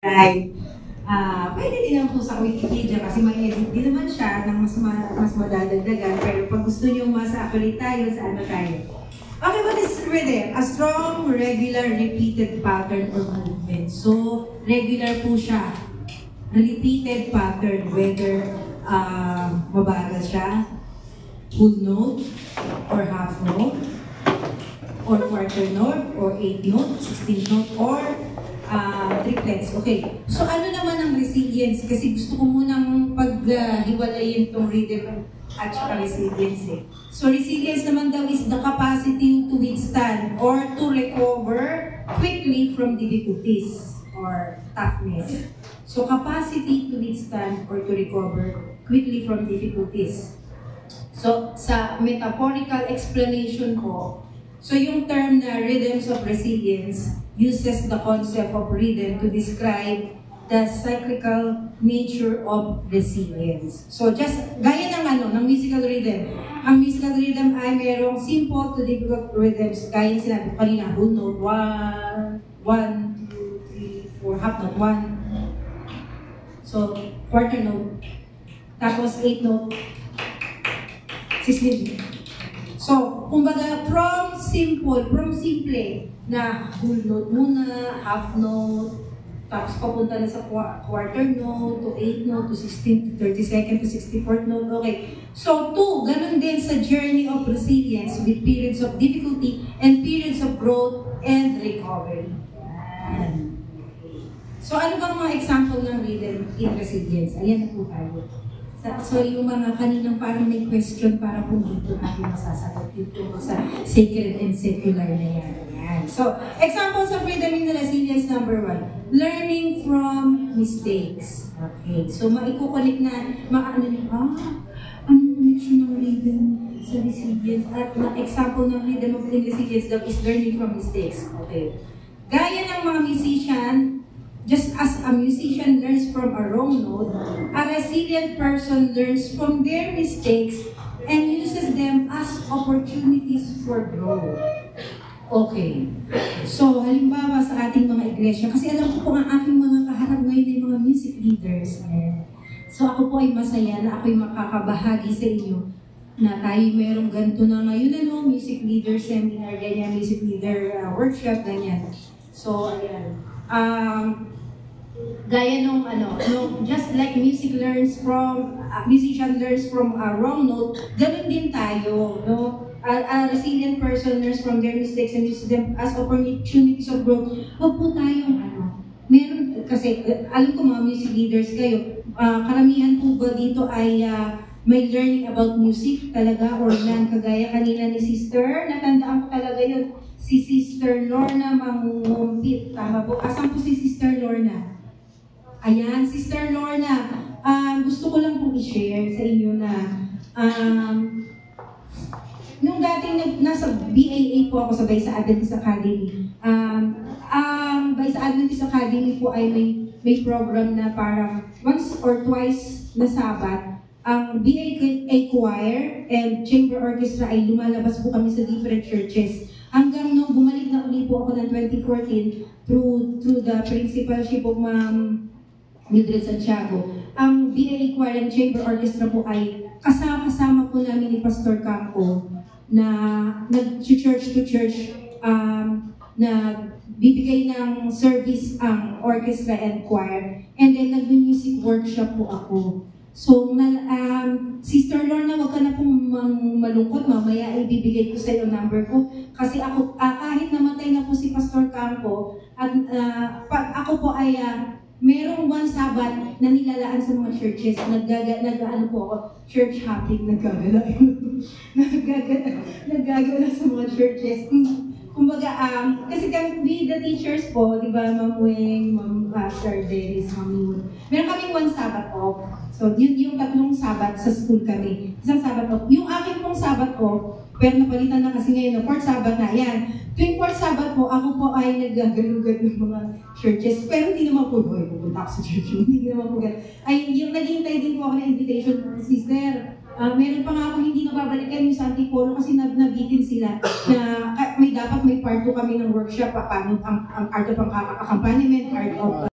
Right. Pwede din naman po sa Wikipedia kasi may edit din naman siya ng mas madadagdagan. Pero pag gusto nyo mas-accurate tayo, sa ano tayo? Okay, what is rhythm? A strong, regular, repeated pattern or movement. So, regular po siya. Repeated pattern, whether mabagal siya, full note, or half note, or quarter note, or 8 note, 16 note, or triplets. Okay. So ano naman ang resilience? Kasi gusto ko munang paghiwalayin itong rhythm at saka resilience eh. So resilience naman daw is the capacity to withstand or to recover quickly from difficulties or toughness. So capacity to withstand or to recover quickly from difficulties. So sa metaphorical explanation ko, so yung term na rhythms of resilience uses the concept of rhythm to describe the cyclical nature of resilience. So just gaya ng musical rhythm. Ang musical rhythm ay merong simple to difficult rhythms. Gaya yung sinabi ko kanina, whole note, 1, 1, 2, 3, 4, half note, 1. So, quarter note. Tapos 8 note, 16. So, kumbaga, from simple na whole note muna, half note, tapos papunta na sa quarter note, to 8 note, to 16, to 32nd, to 64th note, okay. So, ganun din sa journey of resilience with periods of difficulty and periods of growth and recovery. Yan. So, ano bang mga example ng rhythm in resilience? Ayan na po tayo. So, yung mga kaninang parang may question para po dito natin masasagot yung tungkol sa sacred and secular na yan. So, examples of rhythm in resilience number 1. Learning from mistakes. Okay. So, maikukunik na, anong connection ng rhythm sa resilience? At na example ng rhythm of resilience daw is learning from mistakes. Okay. Gaya ng mga musician, just as a musician learns from a wrong note, a resilient person learns from their mistakes and uses them as opportunities for growth. Okay. So, halimbawa sa ating mga iglesia, kasi alam ko po ang aking mga kaharap ngayon ay mga music leaders. So, ako po ay masaya na ako'y makakabahagi sa inyo na tayo merong ganito na ngayon, music leader seminar, ganyan, music leader workshop, ganyan. So, ayan. Gaya nung just like musician learns from a wrong note, ganun din tayo, no? A resilient person learns from their mistakes and uses them as opportunities of growth. Huwag po tayong meron, kasi alam ko mga music leaders kayo, karamihan po ba dito ay may learning about music talaga or nan, kagaya kanina ni Sister, natandaan ko talaga yun, si Sister Lorna Mangumpit, tama po, asan po si Sister Lorna? Ayan, Sister Lorna, gusto ko lang pong i-share sa inyo na nung dating nasa BAA po ako sa Baysa Adventist Academy, Baysa Adventist Academy po ay may program na parang once or twice na Sabat, ang BAA Choir and Chamber Orchestra ay lumalabas po kami sa different churches. Hanggang nung bumalik na ulit po ako ng 2014 through the principalship of Ma'am Mildred Santiago, ang BAA Choir and Chamber Orchestra po ay kasama po namin ni Pastor Campo na nag-church to church na bibigay ng service ang orchestra and choir, and then nag-music workshop po ako. So, Sister Lorna, wag ka na pong malungkot, mamaya ibibigay ko sa iyo number ko. Kasi ako, kahit namatay na po si Pastor Campo, at ako po ay merong one Sabat na nilalaan sa mga churches. Nag-ano po ako, church hopping, naggagala sa mga churches. Kumbaga, kasi we the teachers po, di ba, Ma'am Weng, Ma'am Sir Dennis, Ma'am Yun, meron kaming one Sabat off. So, yun yung tatlong Sabat sa school kami. Isang Sabat off. Yung akin pong Sabat off, pero napalitan na kasi ngayon, fourth Sabat na, yan. Tuwing fourth Sabat po, ako po ay naggagalugad ng mga churches. Pero hindi naman po, pupunta ako sa church. Hindi naman po ganun. Ay, yung naghihintay din po ako ng invitation, Sister. Meron pa nga ako hindi nababalikan yung sa Antipolo kasi nabitin sila na may part 2 kami ng workshop, paano ang art of accompaniment, art of